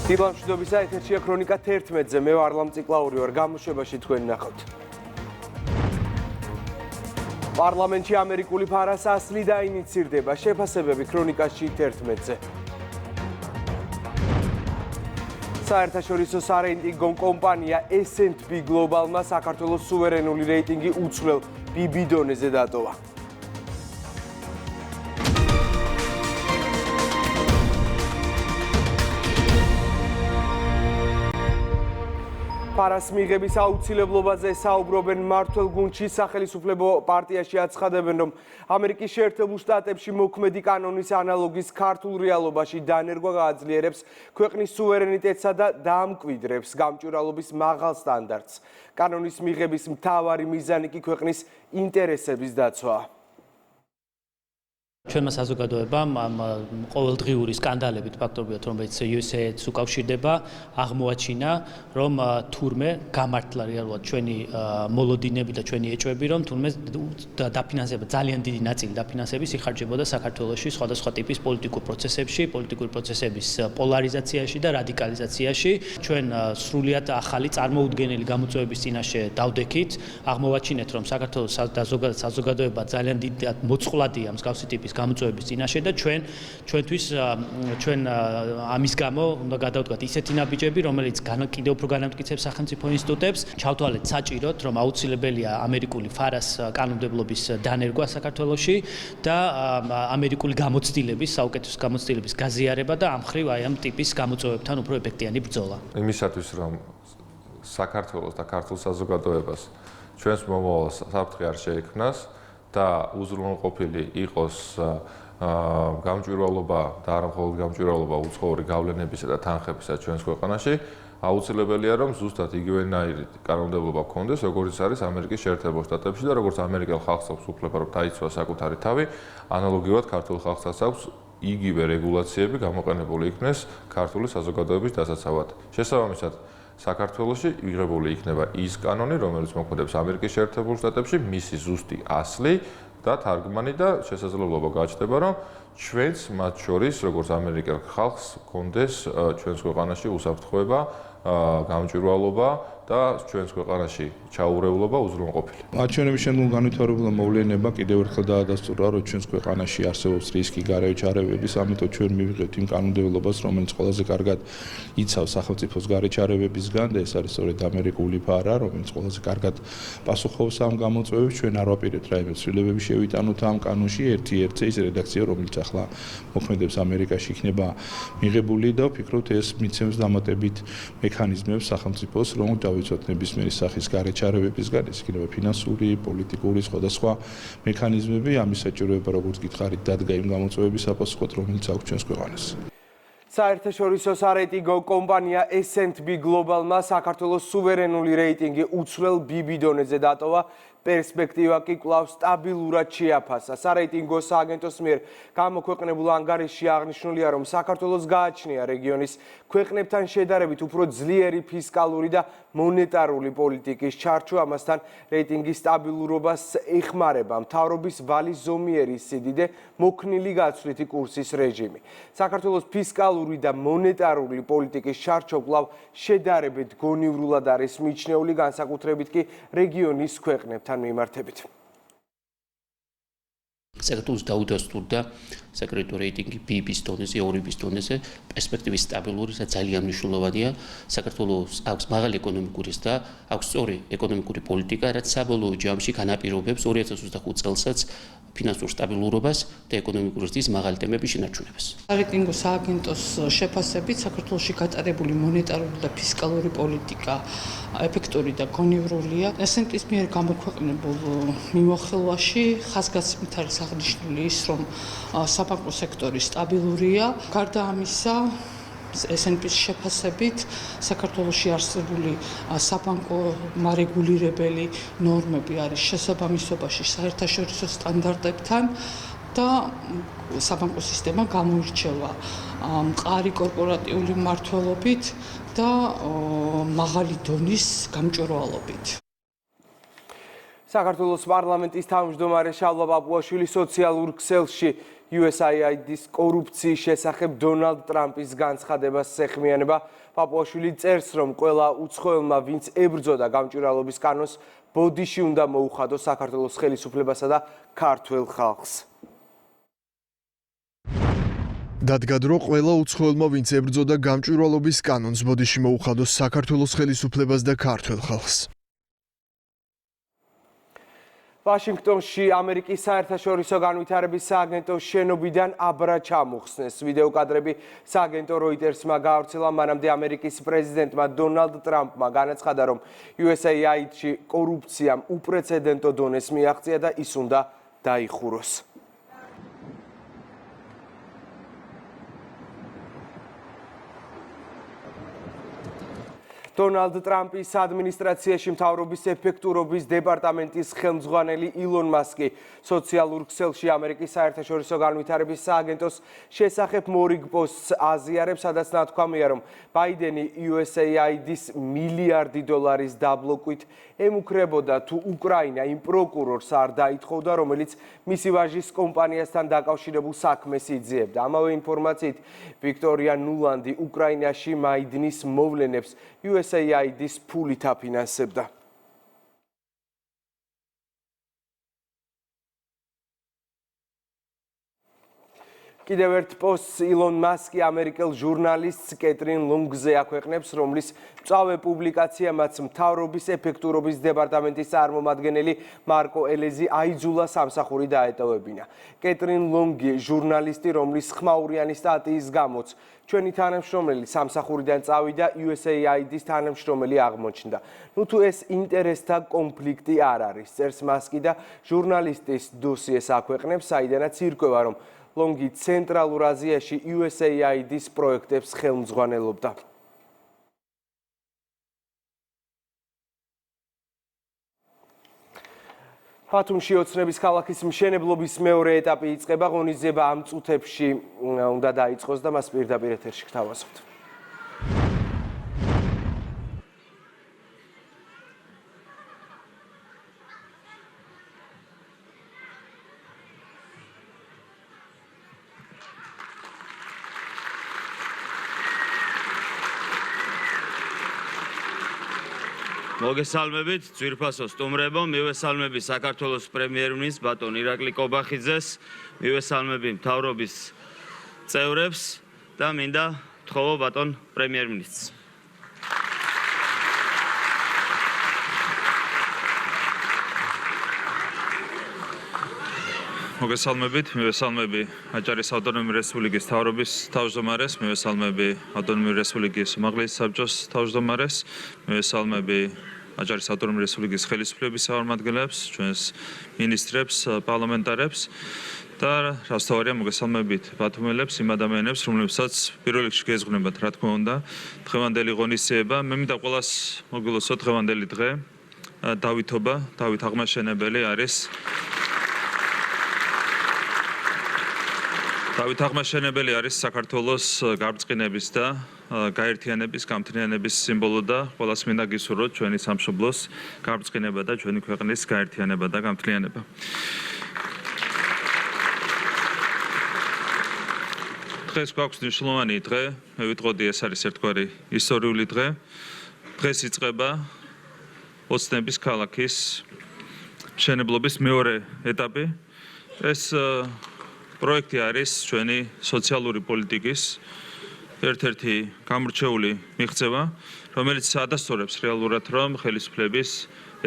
დილამშვიდობისა ეთერშია ქრონიკა 11-ზე მე ვარ ლამ ციკლაური ვარ გამოშვებაში თქვენ ნახავთ. პარლამენტში ამერიკული ფარასასლი დაინიცირდება შეფასებები ქრონიკაში 11-ზე. საერთაშორისო სარეიტინგო კომპანია S&P Global-მა საქართველოს სუვერენული რეიტინგი უცვლელ BB დონეზე დატოვა. ფარას მიღების აუცილებლობაზე საუბრობენ მმართველ გუნდში სახელმწიფო პარტიაში აცხადებენ, რომ ამერიკის შეერთებულ შტატებში მოქმედი კანონის ანალოგის ქართულ რეალობაში დანერგვა გააძლიერებს ქვეყნის სუვერენიტეტსა და დაამკვიდრებს გამჭვირვალობის მაღალ სტანდარტს. კანონის მიღების მთავარი მიზანი კი ქვეყნის ინტერესების დაცვაა. ჩვენმა საზოგადოებამ ამ ყოველდღიური სკანდალებით ფაქტობრივად, რომელიც USA-ს უკავშირდება, აღმოაჩინა, რომ თურმე გამართლა რეალურად ჩვენი მოლოდინები და ჩვენი ეჭვები, რომ თურმე დაფინანსება ძალიან დიდი ნაწილი დაფინანსების იხარჯებოდა საქართველოში სხვადასხვა ტიპის პოლიტიკურ პროცესებში, პოლიტიკური პროცესების პოლარიზაციაში და რადიკალიზაციაში. ჩვენ სრულიად ახალი წარმოუდგენელი გამოწვევების წინაშე დავდექით, აღმოვაჩინეთ, რომ საქართველოს საზოგადოება ძალიან დიდი მოწყვლადია მსგავსი ტიპის გამოწვევების წინაშე და ჩვენ ამის გამო უნდა გადავდგათ ისეთი ნაბიჯები, რომელიც კიდევ უფრო განამტკიცებს სახელმწიფო ინსტიტუტებს, ჩავთვალეთ საჭიროდ, რომ აუცილებელია ამერიკული ფარას კანონმდებლობის დანერგვა საქართველოში და ამერიკული გამოცდილების, საუკეთესო გამოცდილების გაზიარება და ამ მხრივ აი ამ ტიპის გამოწვევებთან უფრო ეფექტიანი ბრძოლა. იმისათვის, რომ საქართველოს და ქართულ საზოგადოებას ჩვენს მომავალს საფრთხე არ შეექმნას და უზრუნველყოფილი იყოს გამჭვირვალობა და არა მხოლოდ გამჭვირვალობა უცხოური გავლენებისა და თანხებისა ჩვენს ქვეყანაში, აუცილებელია რომ ზუსტად იგივენაირი კანონმდებლობა გქონდეს, როგორც არის ამერიკის შეერთებულ შტატებში და როგორც ამერიკელ ხალხს აქვს უფლება რომ დაიცვა საკუთარი თავი, ანალოგიურად ქართულ ხალხსაც აქვს იგივე რეგულაციები გამოყენებული იქნეს ქართული საზოგადოების დასაცავად. შესაბამისად, საქართველოში მიღებული იქნება ის კანონი, რომელიც მოქმედებს ამერიკის შეერთებულ შტატებში, მისი ზუსტი ასლი და თარგმანი და შესაძლებლობა გაჩნდება, რომ ჩვენც მათ შორის, როგორც ამერიკელ ხალხს, გქონდეს ჩვენს ქვეყანაში უსაფრთხოება, გამჭვირვალობა და ჩვენს ქვეყანაში ჩაურევლობა უზრუნველყოფილი. აჩვენების შემდგომ განვითარებულა მოვლენება კიდევ ერთხელ დაადასტურა, რომ ჩვენს ქვეყანაში არსებობს რისკი გარეშე ჩარევების, ამიტომ ჩვენ მივიღებთ იმ კანონმდებლობას, რომელიც ყველაზე კარგად იცავს სახელმწიფოს გარეშე ჩარევებისგან და ეს არის სწორედ ამერიკული ფარა, რომელიც ყველაზე კარგად პასუხობს ამ გამოწვევებს. ჩვენ არ ვაპირებთ რაიმე ცვლილებები შევიტანოთ ამ კანონში, ერთ-ერთი ის რედაქცია, რომელიც ახლა მოქმედებს ამერიკაში, იქნება მიღებული და ვფიქრობთ, ეს მიცემს დამატებით მექანიზმებს სახელმწიფოს, რომ დავიცვათ ნებისმიერი სახის გარეშე ჩარევებისგან, ეს იქნება ფინანსური, პოლიტიკური, სხვადასხვა მექანიზმები, ამის საჭიროება, როგორც გითხარით, დადგა იმ გამოწვევების საპასუხოდ, რომელიც აქვს ჩვენს ქვეყანას. საერთაშორისო სარეიტინგო კომპანია S&P Global-მა საქართველოს სუვერენული რეიტინგი უცვლელ BB დონეზე დატოვა. პერსპექტივა კი კვლავ სტაბილურად შეაფასა. სარეიტინგო სააგენტოს მიერ გამოქვეყნებულ ანგარიშში აღნიშნულია, რომ საქართველოს გააჩნია რეგიონის ქვეყნებთან შედარებით უფრო ძლიერი ფისკალური და მონეტარული პოლიტიკის ჩარჩო, ამასთან რეიტინგის სტაბილურობას ეხმარება მთავრობის ვალის ზომიერი სიდიდე, მოქნილი გაცვლითი კურსის რეჟიმი. საქართველოს ფისკალური და მონეტარული პოლიტიკის ჩარჩო კვლავ შედარებით გონივრულად არის მიჩნეული, განსაკუთრებით კი რეგიონის ქვეყნებთან მიმართებით. საქართველოს დაუდასტურდა საკრედიტო რეიტინგი BB-ის დონეზე, 2-ის დონეზე, პერსპექტივის სტაბილური და ძალიან მნიშვნელოვანია. საქართველოს აქვს მაღალი ეკონომიკური და აქვს სწორი ეკონომიკური პოლიტიკა, რაც საბოლოო ჯამში განაპირობებს 2025 წელსაც ფინანსურ სტაბილურობას და ეკონომიკური ზრდის მაღალი ტემპების შენარჩუნებას. სარეიტინგო სააგენტოს შეფასებით საქართველოში გატარებული მონეტარული და ფისკალური პოლიტიკა ეფექტური და გონივრულია. S&P-ის მიერ გამოქვეყნებულ მიმოხილვაში ხაზგასმით არის აღნიშნული ის, რომ საბანკო სექტორი სტაბილურია. გარდა ამისა, S&P-ის შეფასებით საქართველოში არსებული საბანკო მარეგულირებელი ნორმები არის შესაბამისობაში საერთაშორისო სტანდარტებთან და საბანკო სისტემა გამოირჩევა მყარი კორპორატიული მმართველობით და მაღალი დონის გამჭვირვალობით. საქართველოს პარლამენტის თავმჯდომარე შალვა პაპუაშვილი სოციალურ ქსელში USAID-ის კორუფციის შესახებ დონალდ ტრამპის განცხადებას ეხმიანება. პაპუაშვილი წერს, რომ ყველა უცხოელმა, ვინც ებრძოდა გამჭვირვალობის კანონს, ბოდიში უნდა მოუხადოს საქართველოს ხელისუფლებასა და ქართველ ხალხს. დადგა დრო ყველა უცხოელმა, ვინც ებრძოდა გამჭვირვალობის კანონს, ბოდიში მოუხადოს საქართველოს ხელისუფლებას და ქართველ ხალხს. ვაშინგტონში ამერიკის საერთაშორისო განვითარების სააგენტოს შენობიდან აბრა ჩამოხსნეს. ვიდეო კადრები სააგენტო როიტერსმა გაავრცელა, მანამდე ამერიკის პრეზიდენტმა დონალდ ტრამპმა განაცხადა, რომ USAID-ში კორუფციამ უპრეცედენტო დონეს მიაღწია და ის უნდა დაიხუროს. დონალდ ტრამპის ადმინისტრაციაში მთავრობის ეფექტურობის დეპარტამენტის ხელმძღვანელი ილონ მასკი სოციალურ ქსელში ამერიკის საერთაშორისო განვითარების სააგენტოს შესახებ მორიგ პოსტს აზიარებს, სადაც ნათქვამია, რომ ბაიდენი USAID-ის $1 მილიარდი დაბლოკვით ემუქრებოდა თუ უკრაინა იმ პროკურორს არ დაითხოვდა, რომელიც მისი ვაჟის კომპანიასთან დაკავშირებულ საქმეს იძიებდა. ამავე ინფორმაციით, ვიქტორია ნულანდი უკრაინაში მაიდნის მოვლენებს USAID-ის ფულით აფინანსებდა. კიდევ ერთ პოსტს ილონ მასკი ამერიკელ ჟურნალისტს კეტრინ ლონგზე აქვეყნებს, რომლის მწვავე პუბლიკაციამაც მთავრობის ეფექტურობის დეპარტამენტის წარმომადგენელი მარკო ელეზი აიძულა სამსახური დაეტოვებინა. კეტრინ ლონგი ჟურნალისტი, რომლის ხმაურიანი სტატიის გამოც ჩვენი თანამშრომელი სამსახურიდან წავიდა, USAID-ის თანამშრომელი აღმოჩნდა. თუ ეს ინტერესთა კონფლიქტი არ არის, წერს მასკი და ჟურნალისტის დოსიეს აქვეყნებს, საიდანაც ირკვევა, რომ ლონგი ცენტრალურ აზიაში USAID-ის პროექტებს ხელმძღვანელობდა. ბათუმში ოცნების ქალაქის მშენებლობის მეორე ეტაპი იწყება, ღონისძიება ამ წუთებში უნდა დაიწყოს და მას პირდაპირ ეთერში გთავაზობთ. მოგესალმებით, ძვირფასო სტუმრებო, მივესალმები საქართველოს პრემიერ-მინისტრს ბატონ ირაკლი კობახიძეს, მივესალმები მთავრობის წევრებს და მინდა ვთხოვო ბატონ პრემიერ-მინისტრს. მოგესალმებით, მივესალმები აჭარის ავტონომიური რესპუბლიკის მთავრობის თავმჯდომარეს, მივესალმები ავტონომიური რესპუბლიკის უმაღლესი საბჭოს თავმჯდომარეს, მივესალმები აჭარის ავტონომიური რესპუბლიკის ხელისუფლების წარმომადგენლებს, ჩვენს მინისტრებს, პარლამენტარებს და რასთავარია მოგესალმებით ბათუმელებს, იმ ადამიანებს, რომლებსაც პირველ რიგში გეზღვნებათ, რა თქმა უნდა, დღევანდელი ღონისძიება. მე მინდა ყველას მოგვილოცოთ დღევანდელი დღე. დავითობა, დავით აღმაშენებელი არის დავით აღმაშენებელი არის საქართველოს გარბწყინების და გაერთიანების, გამთლიანების სიმბოლო და ყველას მინდა გისურვოთ ჩვენი სამშობლოს გარბწყინება და ჩვენი ქვეყნის გაერთიანება და გამთლიანება. დღეს გვაქვს მნიშვნელოვანი დღე, მე ვიტყოდი ეს არის ერთგვარი ისტორიული დღე. დღეს იწყება ოცნების ქალაქის მშენებლობის მეორე ეტაპი. ეს პროექტი არის ჩვენი სოციალური პოლიტიკის ერთ-ერთი გამორჩეული მიღწევა, რომელიც ადასტურებს რეალურად, რომ ხელისუფლების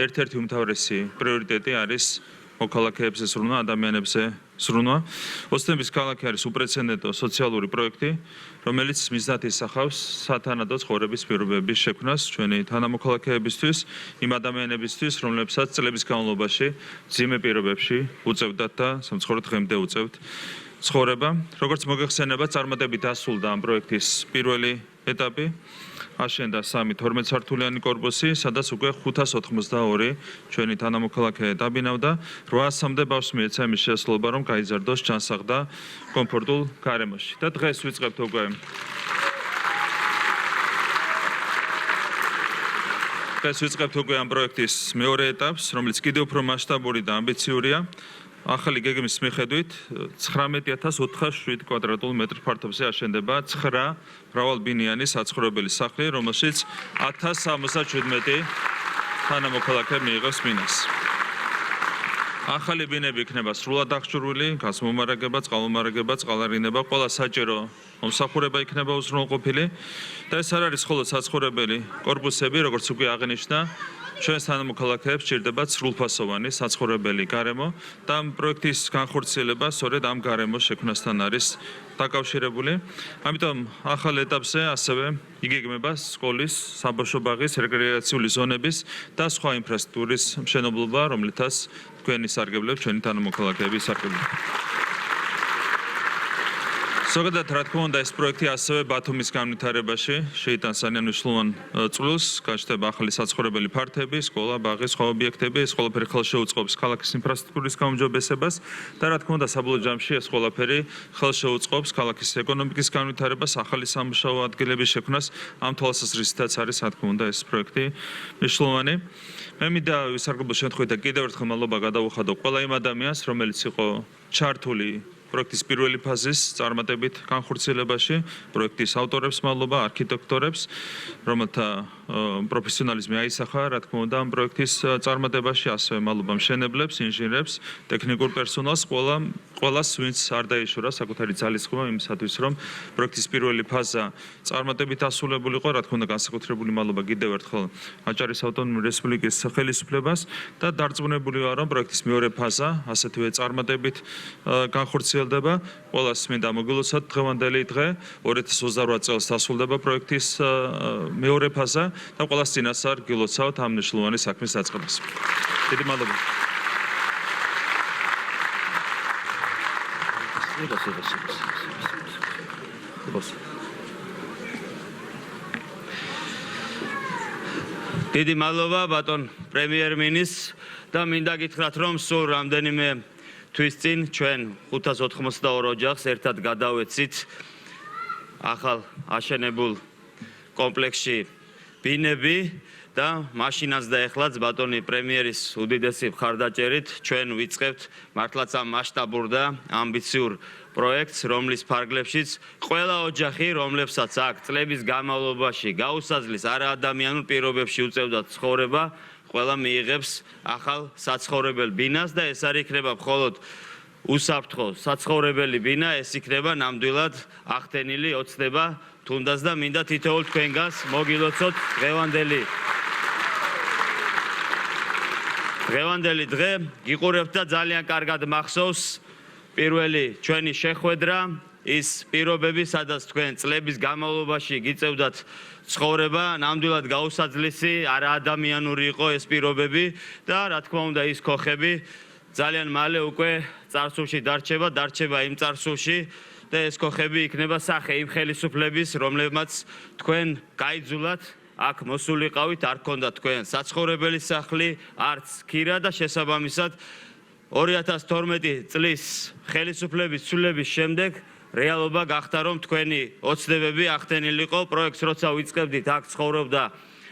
ერთ-ერთი უმთავრესი პრიორიტეტი არის მოქალაქეებზე ზრუნვა, ადამიანებზე ზრუნვა. ოცნების ქალაქი არის უპრეცედენტო სოციალური პროექტი, რომელიც მიზნად ისახავს სათანადო ცხოვრების პირობების შექმნას ჩვენი თანამოქალაქეებისთვის, იმ ადამიანებისთვის, რომლებსაც წლების განმავლობაში მძიმე პირობებში უწევდათ და სამწუხაროდ დღემდე უწევთ ცხოვრება. როგორც მოგეხსენება, წარმატებით დასრულდა ამ პროექტის პირველი ეტაპი. აშენდა 12 სართულიანი კორპუსი, სადაც უკვე 582 ჩვენი თანამოქალაქე დაბინავდა. 800-მდე ბავშვს მიეცა იმის შესაძლებლობა, რომ გაიზარდოს ჯანსაღ და კომფორტულ გარემოში. და დღეს ვიწყებთ უკვე ამ პროექტის მეორე ეტაპს, რომელიც კიდევ უფრო მასშტაბური და ამბიციურია. ახალი გეგმის მიხედვით 19407 კვადრატულ მეტრ ფართობზე აშენდება 9 მრავალბინიანი საცხოვრებელი სახლი, რომელშიც 1077 თანამოქალაქე მიიღებს მინას. ახალი ბინები იქნება სრულად აღჭურვილი, გასმომარაგება, წყალმომარაგება, წყალარინება, ყველა საჭირო მომსახურება იქნება უზრუნველყოფილი და ეს არ არის მხოლოდ საცხოვრებელი კორპუსები, როგორც უკვე აღნიშნა, ჩვენს თანამოქალაქეებს სჭირდებათ სრულფასოვანი საცხოვრებელი გარემო და ამ პროექტის განხორციელება სწორედ ამ გარემოს შექმნასთან არის დაკავშირებული. ამიტომ ახალ ეტაპზე ასევე იგეგმება სკოლის, საბავშვო ბაღის, რეკრეაციული ზონების და სხვა ინფრასტრუქტურის მშენებლობა, რომლითაც თქვენი სარგებლებს ჩვენი თანამოქალაქეები ისარგებლებენ. ზოგადად, რა თქმა უნდა, ეს პროექტი ასევე ბათუმის განვითარებაში შეიტანს ძალიან მნიშვნელოვან წვლილს, გაჩნდება ახალი საცხოვრებელი ფართები, სკოლა, ბაღი, სხვა ობიექტები, ეს ყველაფერი ხელშეუწყობს ქალაქის ინფრასტრუქტურის გაუმჯობესებას და რა თქმა უნდა, საბოლოო ჯამში ეს ყველაფერი ხელშეუწყობს ქალაქის ეკონომიკის განვითარებას, ახალი სამუშაო ადგილების შექმნას. ამ თვალსაზრისითაც არის, რა თქმა უნდა, ეს პროექტი მნიშვნელოვანი. მე მინდა ვისარგებლო შემთხვევით და კიდევ ერთხელ მადლობა გადავუხადო ყველა იმ ადამიანს, რომელიც იყო ჩართული პროექტის პირველი ფაზის წარმატებით განხორციელებაში, პროექტის ავტორებს მადლობა, არქიტექტორებს, რომელთა პროფესიონალიზმი აისახა, რა თქმა უნდა, ამ პროექტის წარმატებაში, ასევე მადლობა მშენებლებს, ინჟინრებს, ტექნიკურ პერსონალს, ყველას, ვინც არ დაიშურა საკუთარი ძალისხმევა იმისათვის, რომ პროექტის პირველი ფაზა წარმატებით ასრულებულიყო, რა თქმა უნდა, განსაკუთრებული მადლობა კიდევ ერთხელ აჭარის ავტონომიური რესპუბლიკის ხელისუფლებას და დარწმუნებული ვარ, რომ პროექტის მეორე ფაზა ასეთივე წარმატებით განხორციელდება. ყველას მინდა მოგილოცოთ დღევანდელი დღე 2028 წელს დასრულდება პროექტის მეორე ფაზა და ყველას წინასწარ გილოცავთ ამ მნიშვნელოვანი საქმის დაწყებას. დიდი მადლობა. დიდი მადლობა ბატონ პრემიერ-მინისტრს და მინდა გითხრათ, რომ სულ რამდენიმე თვის წინ ჩვენ 582 ოჯახს ერთად გადავეცით ახალ აშენებულ კომპლექსში ბინები და მაშინაც და ეხლაც ბატონი პრემიერის უდიდესი მხარდაჭერით ჩვენ ვიწყებთ მართლაც ამ მასშტაბურ და ამბიციურ პროექტს, რომლის ფარგლებშიც ყველა ოჯახი, რომლებსაც აქ წლების განმავლობაში გაუსაძლის არაადამიანურ პირობებში უწევდათ ცხოვრება, ყველა მიიღებს ახალ საცხოვრებელ ბინას და ეს არ იქნება მხოლოდ უსაფრთხო საცხოვრებელი ბინა, ეს იქნება ნამდვილად ახდენილი ოცნება თუნდაც და მინდა თითოეულ თქვენგანს მოგილოცოთ დღევანდელი დღე გიყურებთ და ძალიან კარგად მახსოვს პირველი ჩვენი შეხვედრა, ის პირობები, სადაც თქვენ წლების განმავლობაში გიწევდათ ცხოვრება, ნამდვილად გაუსაძლისი, არაადამიანური იყო ეს პირობები და რა თქმა უნდა ის ქოხები ძალიან მალე უკვე წარსულში დარჩება იმ წარსულში და ეს ქოხები იქნება სახე იმ ხელისუფლების, რომლებმაც თქვენ გაიძულათ აქ მოსულიყავით, არ ქონდა თქვენ საცხოვრებელი სახლი, არც ქირა და შესაბამისად 2012 წლის ხელისუფლების ცვლილების შემდეგ რეალობა გახდა, რომ თქვენი ოცნებები ახდენილიყო. პროექტს როცა ვიწყებდით, აქ ცხოვრობდა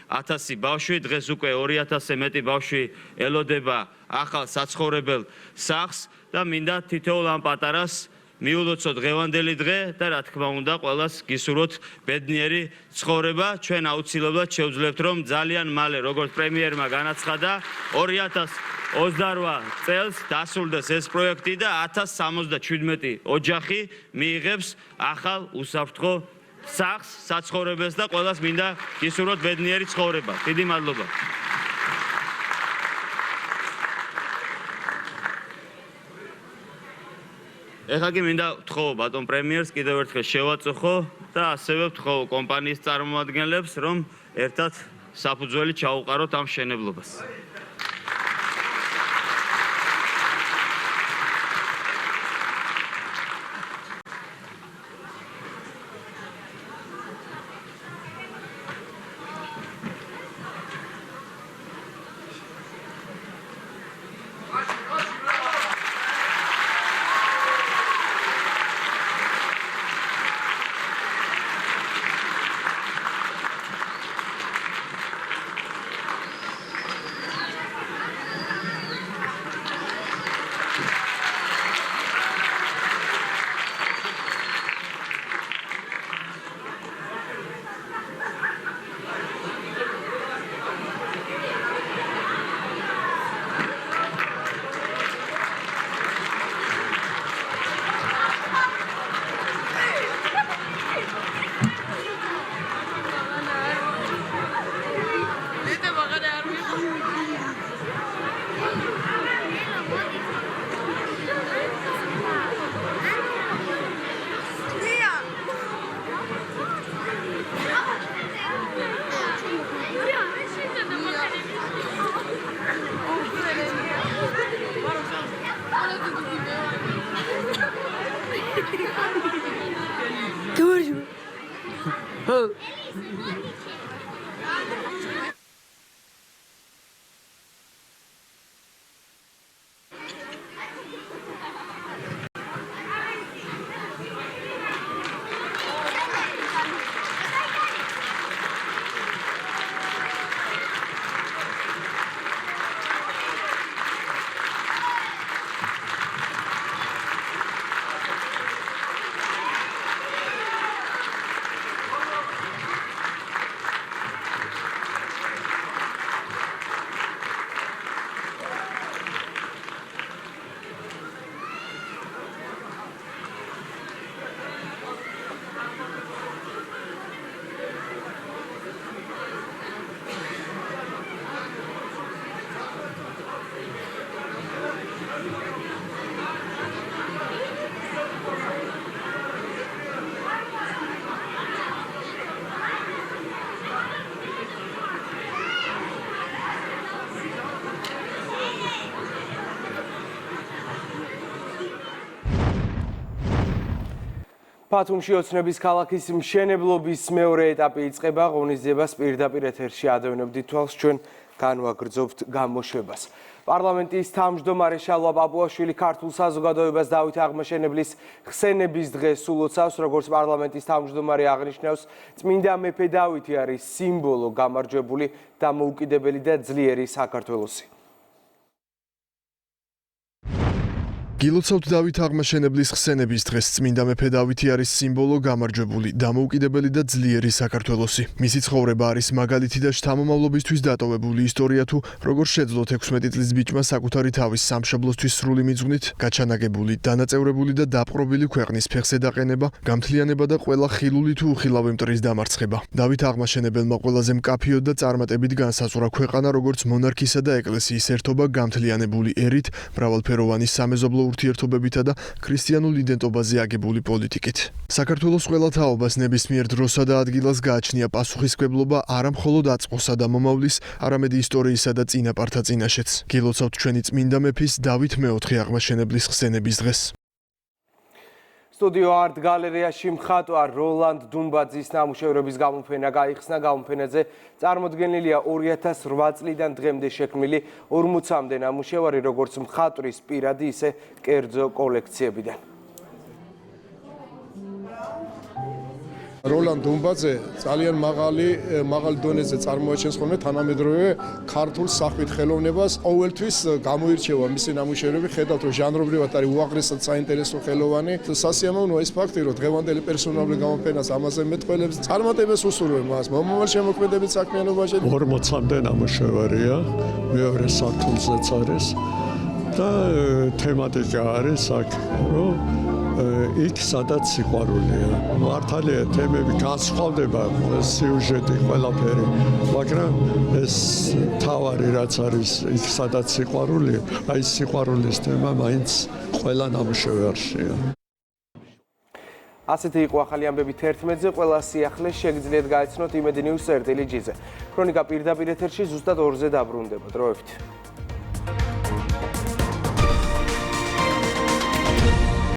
1000 ბავშვი, დღეს უკვე 2000-ზე მეტი ბავშვი ელოდება ახალ საცხოვრებელ სახლს და მინდა თითოეულ ამ პატარას მიულოცოთ დღევანდელი დღე და რა თქმა უნდა ყველას გისურვოთ ბედნიერი ცხოვრება. ჩვენ აუცილებლად შევძლებთ, რომ ძალიან მალე, როგორც პრემიერმა განაცხადა, 2028 წელს დასრულდეს ეს პროექტი და 1077 ოჯახი მიიღებს ახალ უსაფრთხო სახლს, საცხოვრებელს და ყველას მინდა გისურვოთ ბედნიერი ცხოვრება. დიდი მადლობა. ეხლა კი მინდა ვთხოვო ბატონ პრემიერს კიდევ ერთხელ შევაწუხო და ასევე ვთხოვო კომპანიის წარმომადგენლებს, რომ ერთად საფუძველი ჩაუყაროთ ამ მშენებლობას. ბათუმში ოცნების ქალაქის მშენებლობის მეორე ეტაპი იწყება. ღონისძიებას პირდაპირ ეთერში ადევნებდით თვალს, ჩვენ განვაგრძობთ გამოშვებას. პარლამენტის თავმჯდომარე შალვა პაპუაშვილი ქართულ საზოგადოებას დავით აღმაშენებლის ხსენების დღეს სულოცავს, როგორც პარლამენტის თავმჯდომარე აღნიშნავს, წმინდა მეფე დავითი არის სიმბოლო, გამარჯვებული, დამოუკიდებელი და ძლიერი საქართველოსი. გილოცავთ დავით აღმაშენებლის ხსენების დღეს. წმინდა მეფე დავითი არის სიმბოლო, გამარჯვებული, დამოუკიდებელი და ძლიერი საქართველოსი. მისი ცხოვრება არის მაგალითი და შთამომავლობისთვის დატოვებული ისტორია თუ როგორ შეძლო 16 წლის ბიჭმა საკუთარი თავის სამშობლოსთვის სრული მიძღვნით, გაჩანაგებული, დანაწევრებული და დაპყრობილი ქვეყნის ფეხზე დაყენება, გამთლიანება და ყველა ხილული თუ უხილავი მტრის დამარცხება. დავით აღმაშენებელმა ყველაზე მკაფიოდ და წარმატებით განსაზღვრა ქვეყანა როგორც მონარქისა და ეკლესიის ერთობა გამთლიანებული ერით, მრავალფეროვანი სამეზობლო ურთიერთობებითა და ქრისტიანულ იდენტობაზე აგებული პოლიტიკით. საქართველოს ყველა თაობას ნებისმიერ დროსა და ადგილას გააჩნია პასუხისმგებლობა არა მხოლოდ აწყოსა და მომავლის, არამედ ისტორიისა და წინაპართა წინაშეც. გილოცავთ ჩვენი წმინდა მეფის დავით მეოთხე აღმაშენებლის ხსენების დღეს. სტუდიო არტ გალერეაში მხატვარ როლანდ დუმბაძის ნამუშევრების გამოფენა გაიხსნა. გამოფენაზე წარმოდგენილია 2008 წლიდან დღემდე შექმნილი 40-მდე ნამუშევარი, როგორც მხატვრის პირადი, ისე კერძო კოლექციებიდან. როლანდ დუმბაძე ძალიან მაღალ დონეზე წარმოაჩენს ხოლმე თანამედროვე ქართულ სახვით ხელოვნებას. ყოველთვის გამოირჩევა მისი ნამუშევრები, ხედავთ რომ ჟანრობრივად არის უაღრესად საინტერესო ხელოვანი. სასიამოვნოა ის ფაქტი, რომ დღევანდელი პერსონალური გამოფენას ამაზე მეტყველებს წარმატებას უსურვებ მას. მომავალ შემოქმედებით საქმიანობაში 40-მდე ნამუშევარია, მეორე სართულზეც არის და თემატიკა არის აქ, რომ იქ სადაც სიყვარულია. მართალია თემები განსხვავდება, სიუჟეტი ყველაფერი, მაგრამ ეს თავარი რაც არის იქ სადაც სიყვარულია, აი სიყვარულის თემა მაინც ყველა ნამუშევარშია. ასეთი იყო ახალი ამბები 11-ზე, ყველა სიახლე შეგიძლიათ გაეცნოთ იმედი news.rtl-ზე. ქრონიკა პირდაპირ ეთერში ზუსტად 2-ზე დაბრუნდება. დროებით.